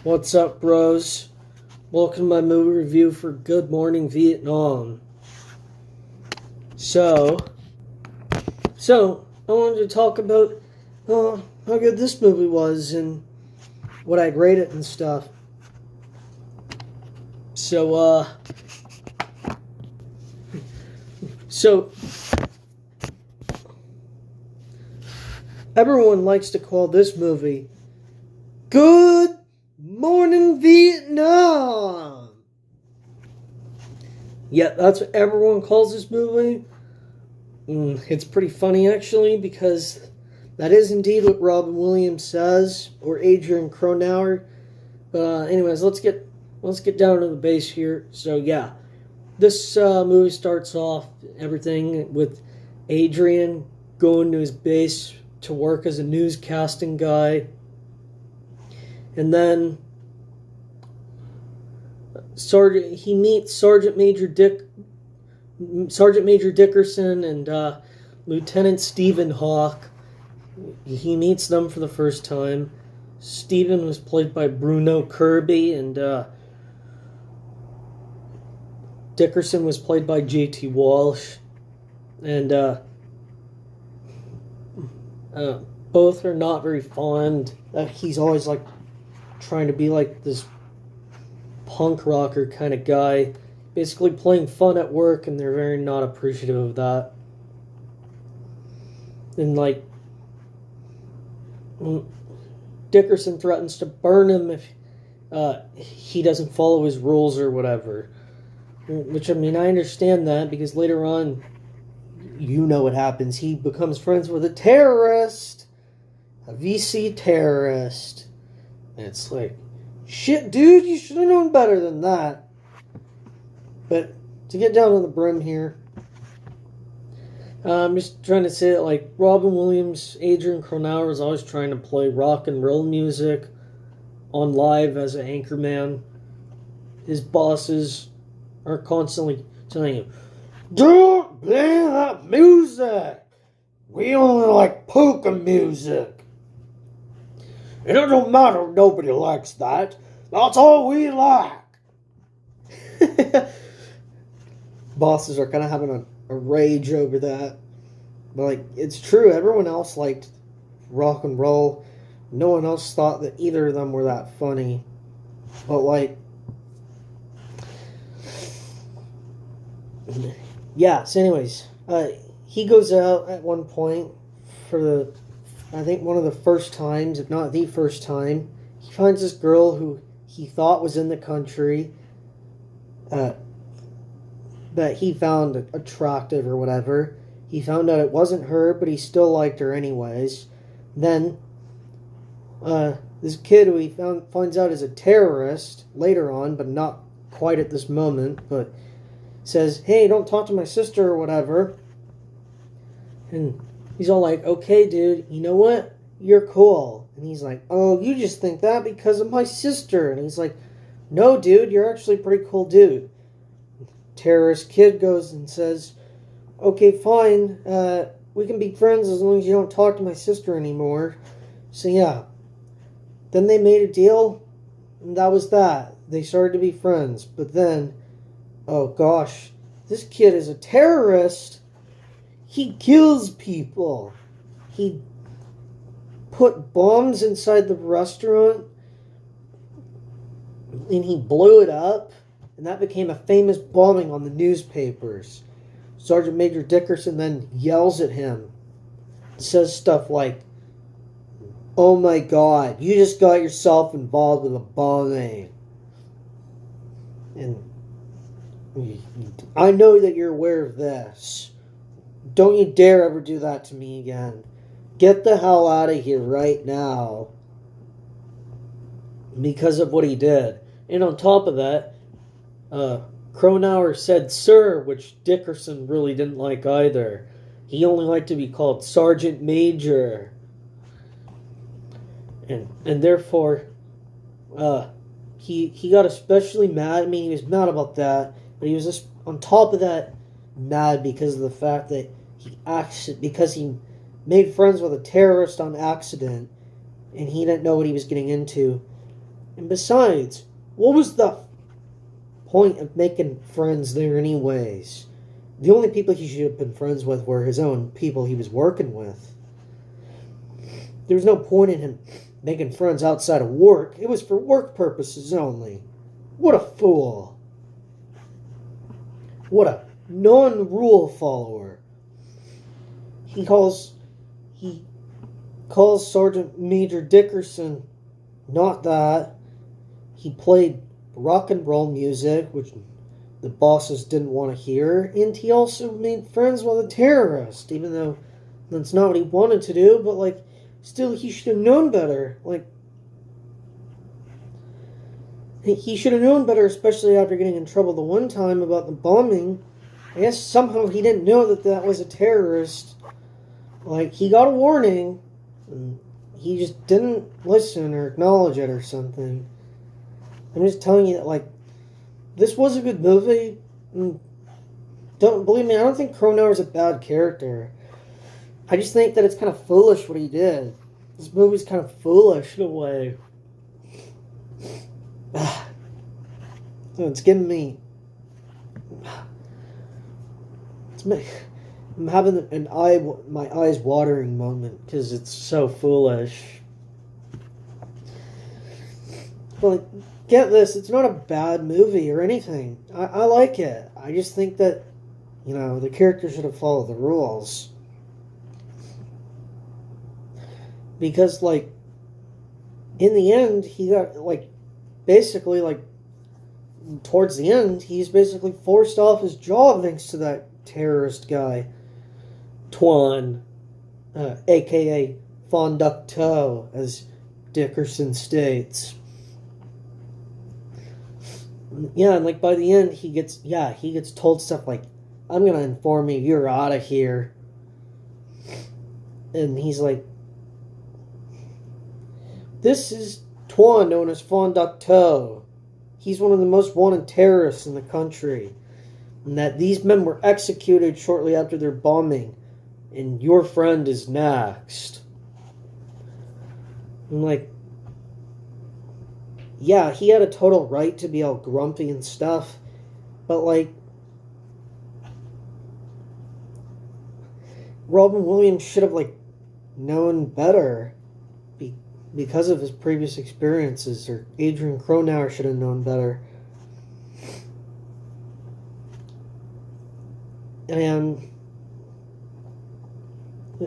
What's up, bros? Welcome to my movie review for Good Morning Vietnam. So I wanted to talk about how good this movie was and what I'd rate it and stuff. So everyone likes to call this movie Good Morning Vietnam. Yeah, that's what everyone calls this movie. It's pretty funny, actually, because that is indeed what Robin Williams says, or Adrian Cronauer. Anyways, let's get down to the base here. So yeah, this movie starts off everything with Adrian going to his base to work as a newscasting guy, and then he meets Sergeant Major Dickerson and Lieutenant Stephen Hawk. He meets them for the first time. Stephen was played by Bruno Kirby, and Dickerson was played by J.T. Walsh. And both are not very fond. He's always like trying to be like this punk rocker kind of guy, basically playing fun at work, and they're very not appreciative of that. And like Dickerson threatens to burn him if he doesn't follow his rules or whatever. Which, I mean, I understand that, because later on, you know what happens. He becomes friends with a terrorist. A VC terrorist. And it's like, shit, dude, you should have known better than that. But to get down to the brim here, I'm just trying to say that, like, Robin Williams, Adrian Cronauer was always trying to play rock and roll music on live as an anchorman. His bosses are constantly telling him, "Don't play that music. We only like polka music. It don't matter if nobody likes that. That's all we like." Bosses are kind of having a rage over that. But, like, it's true. Everyone else liked rock and roll. No one else thought that either of them were that funny. But, like, yeah, so anyways, he goes out at one point for I think one of the first times, if not the first time. He finds this girl who he thought was in the country, that he found attractive or whatever. He found out it wasn't her, but he still liked her anyways. Then, this kid who he finds out is a terrorist later on, but not quite at this moment, but says, "Hey, don't talk to my sister," or whatever. And he's all like, "Okay, dude, you know what? You're cool." And he's like, "Oh, you just think that because of my sister." And he's like, "No, dude, you're actually a pretty cool dude." Terrorist kid goes and says, "Okay, fine, we can be friends as long as you don't talk to my sister anymore." So yeah, then they made a deal, and that was that. They started to be friends, but then, oh gosh, this kid is a terrorist. He kills people. He put bombs inside the restaurant, and he blew it up, and that became a famous bombing on the newspapers. Sergeant Major Dickerson then yells at him, says stuff like, "Oh my God, you just got yourself involved with a bombing. And I know that you're aware of this. Don't you dare ever do that to me again. Get the hell out of here right now." Because of what he did. And on top of that, Cronawer said "sir," which Dickerson really didn't like either. He only liked to be called Sergeant Major. And therefore, he got especially mad. I mean, he was mad about that, but he was just, on top of that, mad because of the fact that because he made friends with a terrorist on accident, and he didn't know what he was getting into. And besides, what was the point of making friends there anyways? The only people he should have been friends with were his own people he was working with. There was no point in him making friends outside of work. It was for work purposes only. What a fool. What a non-rule follower. He calls Sergeant Major Dickerson not that. He played rock and roll music, which the bosses didn't want to hear, and he also made friends with a terrorist, even though that's not what he wanted to do, but, like, still, he should have known better. Like, he should have known better, especially after getting in trouble the one time about the bombing. I guess somehow he didn't know that was a terrorist. Like, he got a warning, and he just didn't listen or acknowledge it or something. I'm just telling you that, like, this was a good movie. Don't believe me, I don't think Cronuer a bad character. I just think that it's kind of foolish what he did. This movie's kind of foolish in a way. It's giving me... I'm having my eyes watering moment because it's so foolish. But get this, it's not a bad movie or anything. I like it. I just think that, the character should have followed the rules. Because, like, in the end, he got, like, basically, like, towards the end, he's basically forced off his job thanks to that terrorist guy, Twan, a.k.a. Fonducto, as Dickerson states. Yeah, and, like, by the end, he gets told stuff like, I'm gonna inform you, you're out of here. And he's like, this is Twan, known as Fonducto. He's one of the most wanted terrorists in the country. And that these men were executed shortly after their bombing. And your friend is next. I'm like, yeah, he had a total right to be all grumpy and stuff. But, like, Robin Williams should have, like, known better. Because of his previous experiences, or Adrian Cronauer should have known better. And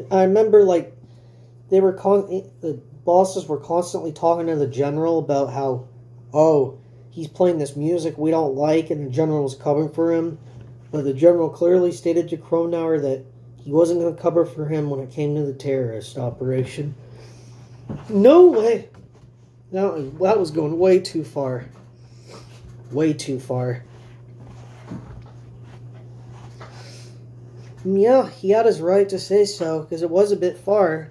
I remember, like, the bosses were constantly talking to the general about how, he's playing this music we don't like, and the general was covering for him. But the general clearly stated to Cronauer that he wasn't going to cover for him when it came to the terrorist operation. No way. That was going way too far. Way too far. Yeah, he had his right to say so, because it was a bit far.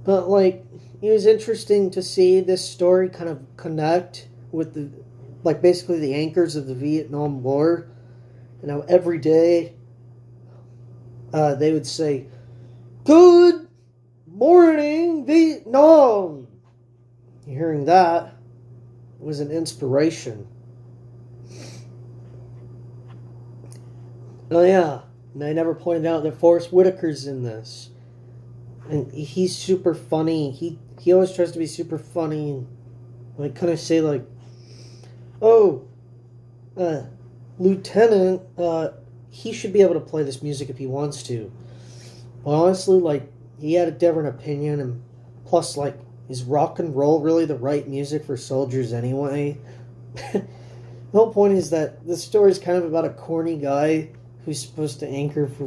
But, like, it was interesting to see this story kind of connect with basically the anchors of the Vietnam War. And how every day they would say, "Good morning, Vietnam." Hearing that was an inspiration. Oh yeah, and I never pointed out that Forrest Whitaker's in this. And he's super funny. He always tries to be super funny and, like, kind of say, like, Lieutenant, he should be able to play this music if he wants to. But honestly, like, he had a different opinion, and plus, like, is rock and roll really the right music for soldiers anyway? The whole point is that the story's kind of about a corny guy who's supposed to anchor for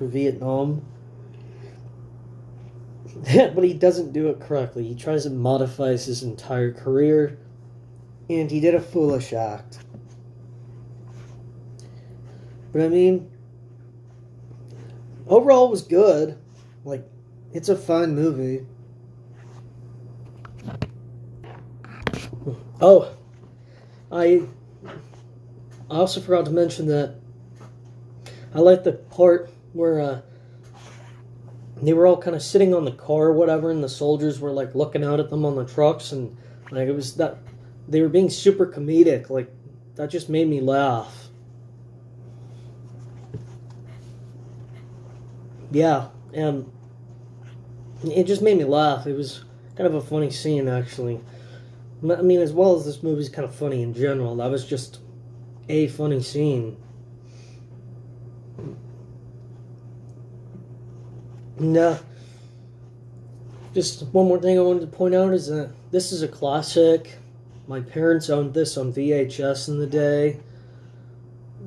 Vietnam. But he doesn't do it correctly. He tries and modifies his entire career, and he did a foolish act. But I mean, overall it was good. Like, it's a fine movie. Oh, I also forgot to mention that I like the part where they were all kind of sitting on the car or whatever, and the soldiers were like looking out at them on the trucks, and like it was that they were being super comedic. Like that just made me laugh. Yeah, and it just made me laugh. It was kind of a funny scene, actually. I mean, as well as this movie's kind of funny in general, that was just a funny scene. And, just one more thing I wanted to point out is that this is a classic. My parents owned this on VHS in the day.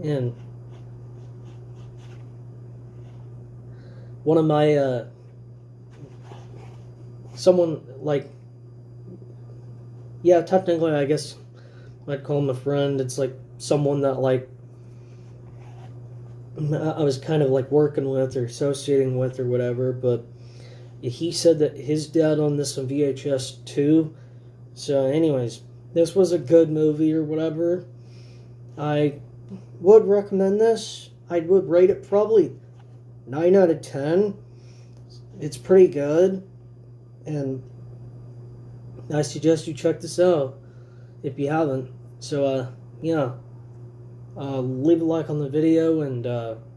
And one of my, someone, like, yeah, technically, I guess I'd call him a friend. It's like someone that, like, I was kind of like working with or associating with or whatever, but he said that his dad owned this on VHS too. So anyways, this was a good movie or whatever. I would recommend this. I would rate it probably 9 out of 10. It's pretty good, and I suggest you check this out if you haven't. So yeah. Leave a like on the video and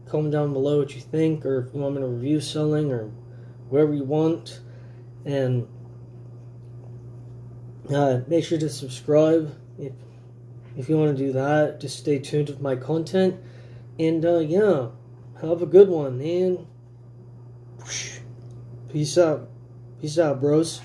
comment down below what you think, or if you want me to review something or whatever you want. And make sure to subscribe if you want to do that. Just stay tuned with my content. And yeah, have a good one, and peace out. Peace out, bros.